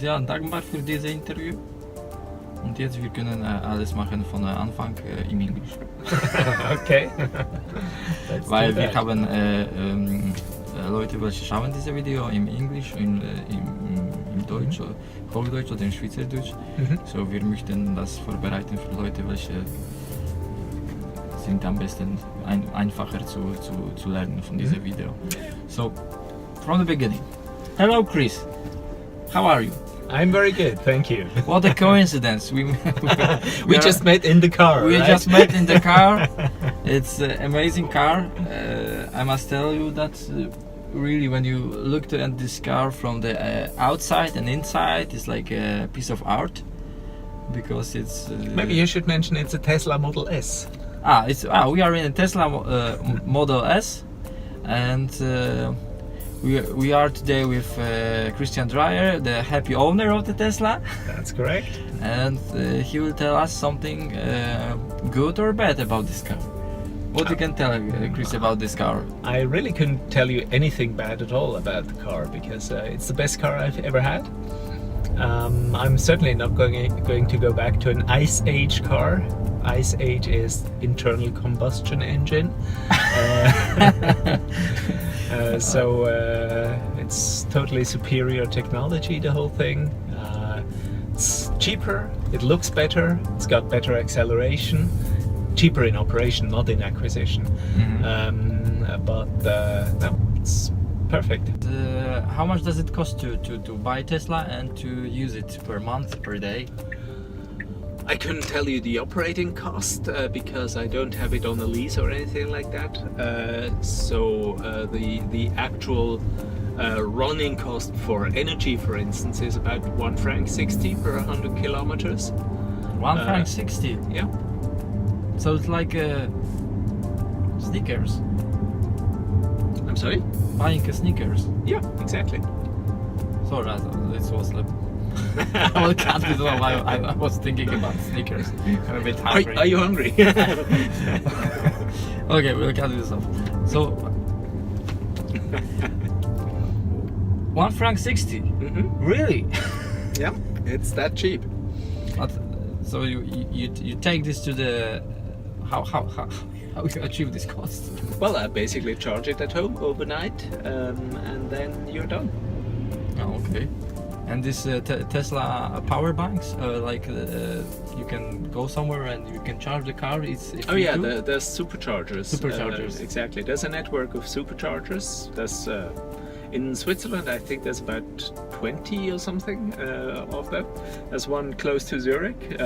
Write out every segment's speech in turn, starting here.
ja, dankbar für dieses Interview. Und jetzt wir können alles machen von Anfang im Englisch. Okay. Weil wir haben Leute, welche schauen dieses Video im Englisch, im Deutsch, Hochdeutsch oder im Schweizerdeutsch. So wir möchten das vorbereiten für Leute, welche sind am besten einfacher zu lernen von diesem Video. So, from the beginning. Hello Chris, how are you? I'm very good, thank you. What a coincidence! We just met in the car. We right? just met in the car. It's an amazing car. I must tell you that really, when you look at this car from the outside and inside, it's like a piece of art because it's. Maybe you should mention it's a Tesla Model S. We are in a Tesla Model S, and we are today with Christian Dreyer, the happy owner of the Tesla. That's correct. And he will tell us something good or bad about this car. What you can tell Chris about this car? I really couldn't tell you anything bad at all about the car because it's the best car I've ever had. I'm certainly not going to go back to an Ice Age car. Ice Age is internal combustion engine. So it's totally superior technology, the whole thing. It's cheaper, it looks better, it's got better acceleration. Cheaper in operation, not in acquisition. But no, it's perfect. How much does it cost to buy Tesla and to use it per month, per day? I couldn't tell you the operating cost because I don't have it on a lease or anything like that. So the actual running cost for energy, for instance, is about $1.60 per 100 kilometers. $1.60? Yeah. So it's like sneakers. I'm sorry? Buying a sneakers. Yeah, exactly. Sorry, this was like. I will cut this one. I was thinking about sneakers. I'm a bit hungry. Are you hungry? Okay, we'll cut this off. So, $1.60. Really? Yeah, it's that cheap. So you take this to the how you achieve this cost? Well, I basically charge it at home overnight, and then you're done. Oh, okay. And this Tesla power banks, you can go somewhere and you can charge the car. There's superchargers. Superchargers. Exactly. There's a network of superchargers. There's in Switzerland, I think there's about 20 or something of them. There's one close to Zurich.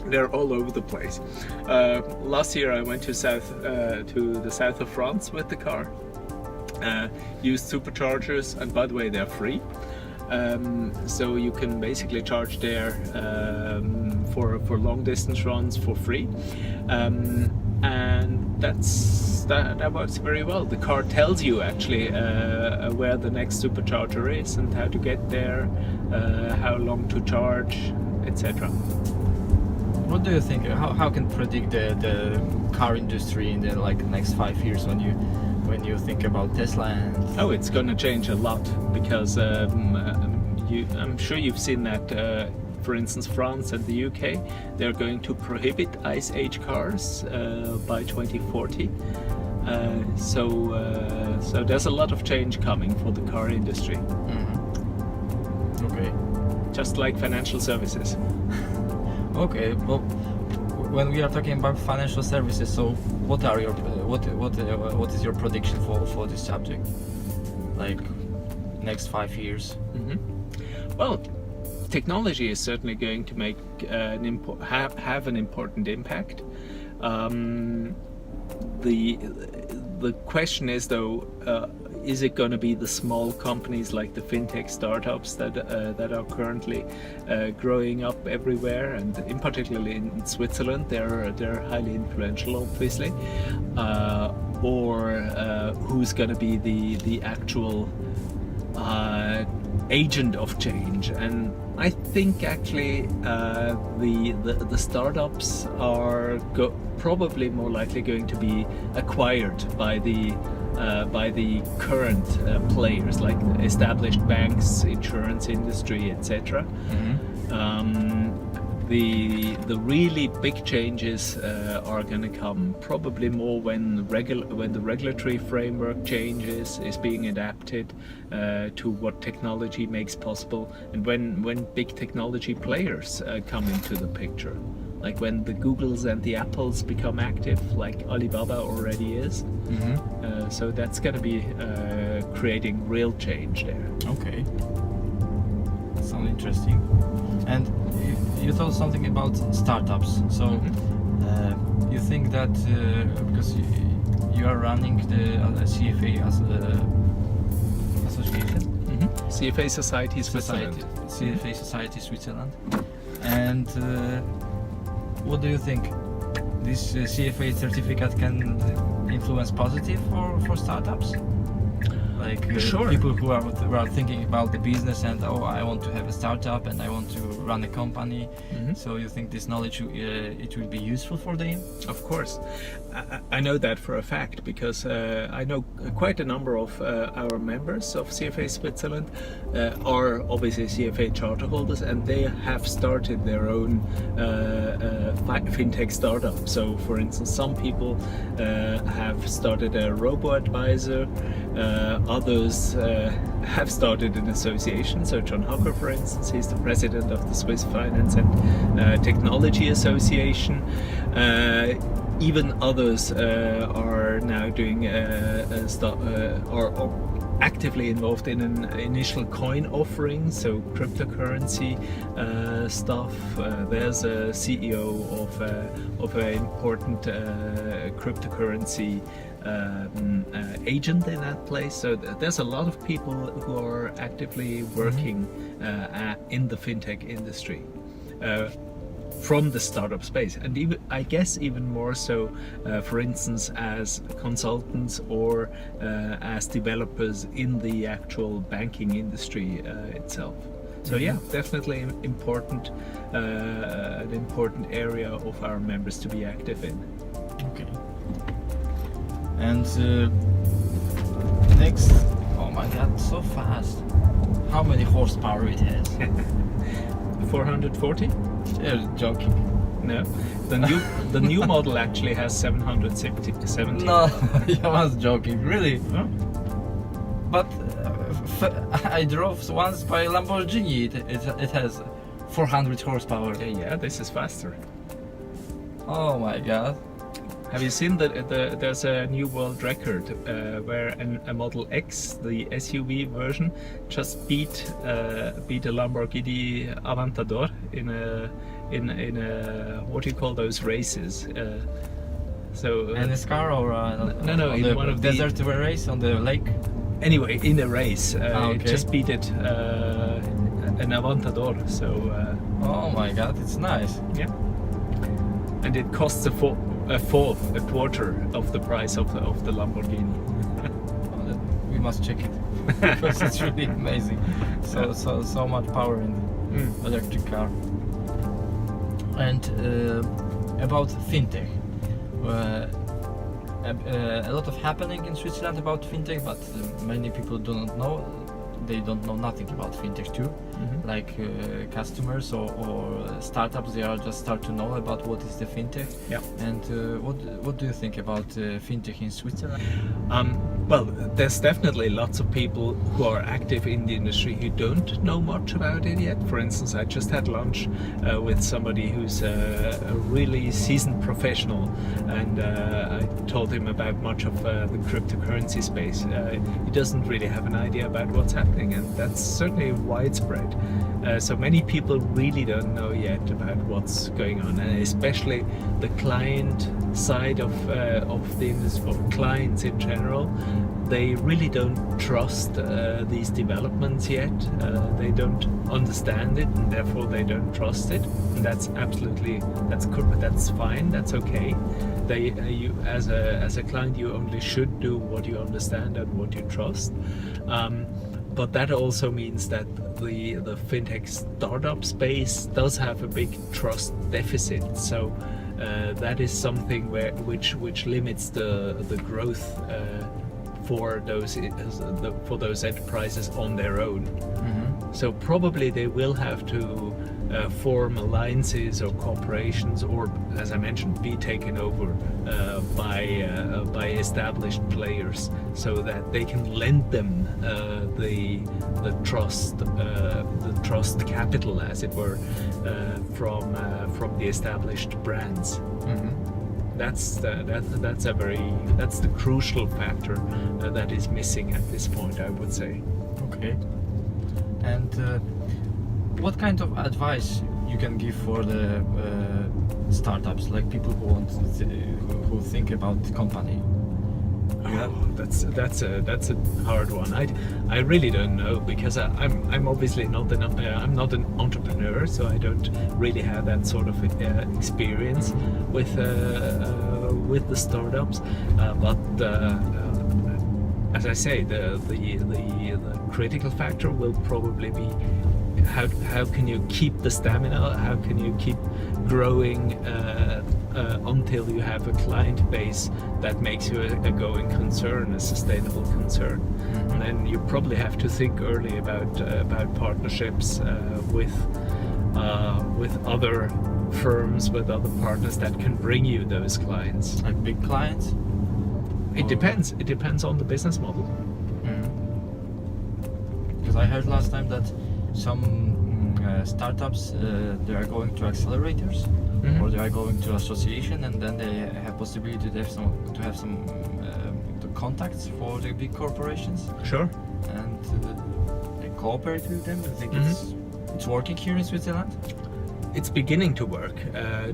They're all over the place. Last year I went to the south of France with the car. Used superchargers, and by the way, they're free. So you can basically charge there for long distance runs for free, and that works very well. The car tells you actually where the next supercharger is and how to get there, how long to charge, etc. What do you think? How can predict the car industry in the next 5 years when you think about Tesla? Oh, it's going to change a lot because I'm sure you've seen that. For instance, France and the UK, they're going to prohibit Ice Age cars by 2040. So there's a lot of change coming for the car industry. Okay. Just like financial services. Okay. Well, when we are talking about financial services, so what is your prediction for this subject? Like next 5 years? Well, technology is certainly going to make have an important impact. The question is though, is it going to be the small companies like the fintech startups that are currently growing up everywhere, and in particularly in Switzerland, they're highly influential, obviously, or who's going to be the actual agent of change? And I think actually the startups are probably more likely going to be acquired by the by the current players like established banks, insurance industry, etc. The really big changes are going to come probably more when the regulatory framework changes, is being adapted to what technology makes possible, and when big technology players come into the picture, like when the Googles and the Apples become active, like Alibaba already is. So that's going to be creating real change there. Okay, sounds interesting. And you told something about startups. So you think that because you are running the CFA as association, CFA Society Switzerland. CFA Society Switzerland, and what do you think? This CFA certificate can influence positive for startups? Like Sure. people who are thinking about the business and I want to have a startup and I want to run a company. So you think this knowledge it will be useful for them? Of course, I know that for a fact because I know quite a number of our members of CFA Switzerland are obviously CFA charter holders, and they have started their own fintech startup. So, for instance, some people have started a robo-advisor. Others have started an association. So John Hocker, for instance, he's the president of the Swiss Finance and Technology Association. Even others are now doing are actively involved in an initial coin offering, so cryptocurrency stuff. There's a CEO of an important cryptocurrency agent in that place. So there's a lot of people who are actively working in the fintech industry from the startup space, and even I guess even more so, for instance, as consultants or as developers in the actual banking industry itself. So yeah, definitely important, an important area of our members to be active in. Okay. And next, oh my god, so fast! How many horsepower it has? 440? You're joking. No, the new model actually has 770. No, you was joking, really? No? But I drove once by Lamborghini. It has 400 horsepower. Yeah, this is faster. Oh my god! Have you seen that there's a new world record where a Model X, the SUV version, just beat a Lamborghini Aventador in a what do you call those races? And a car or no, in the one of the desert race on the lake. Anyway, in a race, Okay. it just beat it an Aventador. So Oh my god, it's nice. yeah, and it costs a quarter of the price of the Lamborghini. We must check it because it's really amazing. So much power in the electric car. And about fintech, a lot of happening in Switzerland about fintech, but many people do not know. They don't know nothing about fintech too. Like customers or startups, they are just start to know about what is the fintech. Yeah. And what do you think about fintech in Switzerland? Well, there's definitely lots of people who are active in the industry who don't know much about it yet. For instance, I just had lunch with somebody who's a really seasoned professional, and I told him about much of the cryptocurrency space. He doesn't really have an idea about what's happening, and that's certainly widespread. So many people really don't know yet about what's going on, and especially the client side of the industry, of clients in general. They really don't trust these developments yet. They don't understand it, and therefore they don't trust it. And that's fine. That's okay. You as a client, you only should do what you understand and what you trust. But that also means that the fintech startup space does have a big trust deficit. So that is something which limits the growth for those enterprises on their own. So probably they will have to form alliances or corporations, or, as I mentioned, be taken over by established players, so that they can lend them the trust capital, as it were, from the established brands. That's the crucial factor that is missing at this point, I would say. Okay. And what kind of advice you can give for the startups, like people who think about the company? Oh, that's a hard one. I really don't know, because I'm obviously not I'm not an entrepreneur, so I don't really have that sort of experience with the startups. But as I say, the critical factor will probably be how can you keep the stamina? How can you keep growing until you have a client base that makes you a going concern, a sustainable concern? And then you probably have to think early about partnerships with other firms, with other partners that can bring you those clients. Like big clients? It depends. It depends on the business model. Because I heard last time that some startups they are going to accelerators, or they are going to association, and then they have possibility to have some contacts for the big corporations. Sure. And they cooperate with them. I think it's working here in Switzerland. It's beginning to work.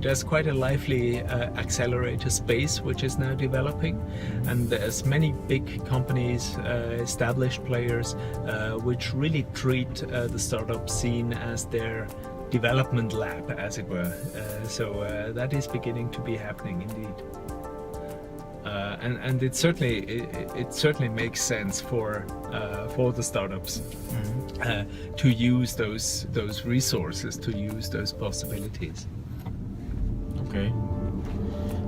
There's quite a lively accelerator space which is now developing, and there's many big companies, established players, which really treat the startup scene as their development lab, as it were. So that is beginning to be happening indeed. And it certainly makes sense for the startups to use those resources, to use those possibilities. Okay.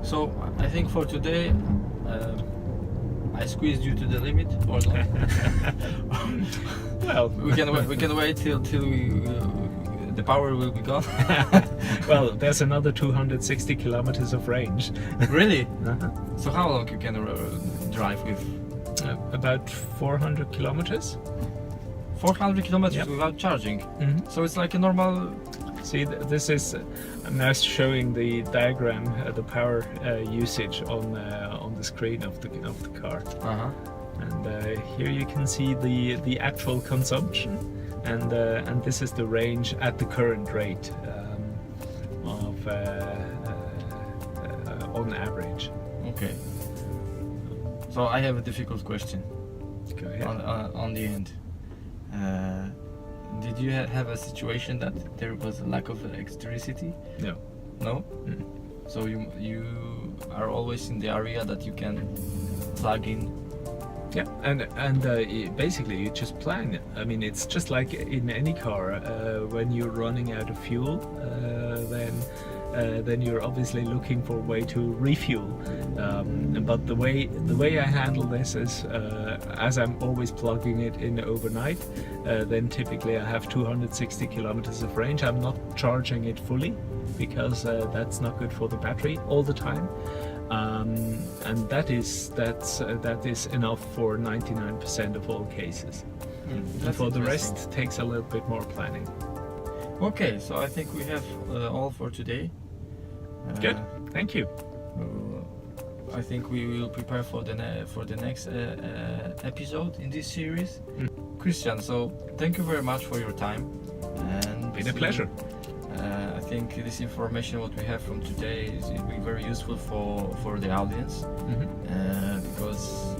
So I think for today, I squeezed you to the limit, or not? Well, we can wait till the power will be gone. Well, there's another 260 kilometers of range. Really? So how long you can drive with? About 400 kilometers. 400 kilometers Yep. without charging. So it's like a normal. See, this is I'm now showing the diagram, the power usage on the screen of the car, and here you can see the actual consumption, and this is the range at the current rate of on average. Okay. So I have a difficult question. Go ahead. On the end. Did you have a situation that there was a lack of electricity? No. No? So you are always in the area that you can plug in? Yeah, and basically you just plan. I mean, it's just like in any car. When you're running out of fuel, then you're obviously looking for a way to refuel. But the way I handle this is, as I'm always plugging it in overnight, then typically I have 260 kilometers of range. I'm not charging it fully, because that's not good for the battery all the time. And that is enough for 99% of all cases. And for the rest, takes a little bit more planning. Okay, so I think we have all for today. Good, thank you. I think we will prepare for the next episode in this series. Christian, so thank you very much for your time. And been a pleasure. I think this information what we have from today will be very useful for the audience, because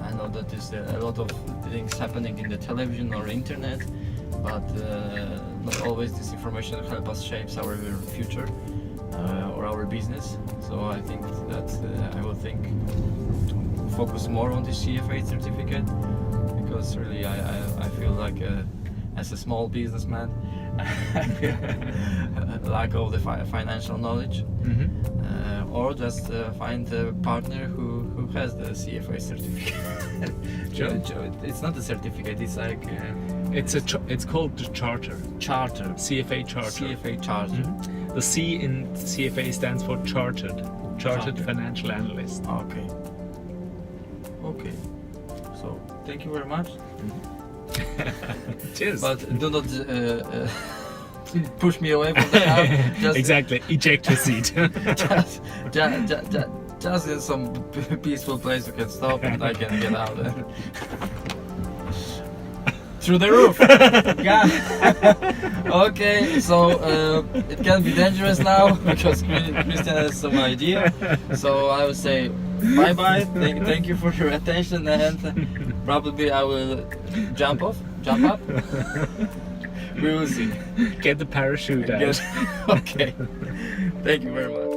I know that there's a lot of things happening in the television or internet, but not always this information help us shape our future or our business. So I think that I will think to focus more on the CFA certificate, because really I feel like as a small businessman, lack of the financial knowledge, or or just find a partner who has the CFA certificate. Sure. It's not a certificate. It's like It's called the charter. charter. CFA charter. CFA charter. The C in CFA stands for chartered. Chartered Okay. financial analyst. Okay. Okay. So thank you very much. Cheers. But do not push me away from the car. Just, Exactly. Eject your seat. just in some peaceful place you can stop and I can get out. Through the roof. Yeah. Okay, so it can be dangerous now because Christian has some idea. So I would say bye bye. Thank you for your attention, and probably I will jump up. We will see. Get the parachute out. Okay. Thank you very much.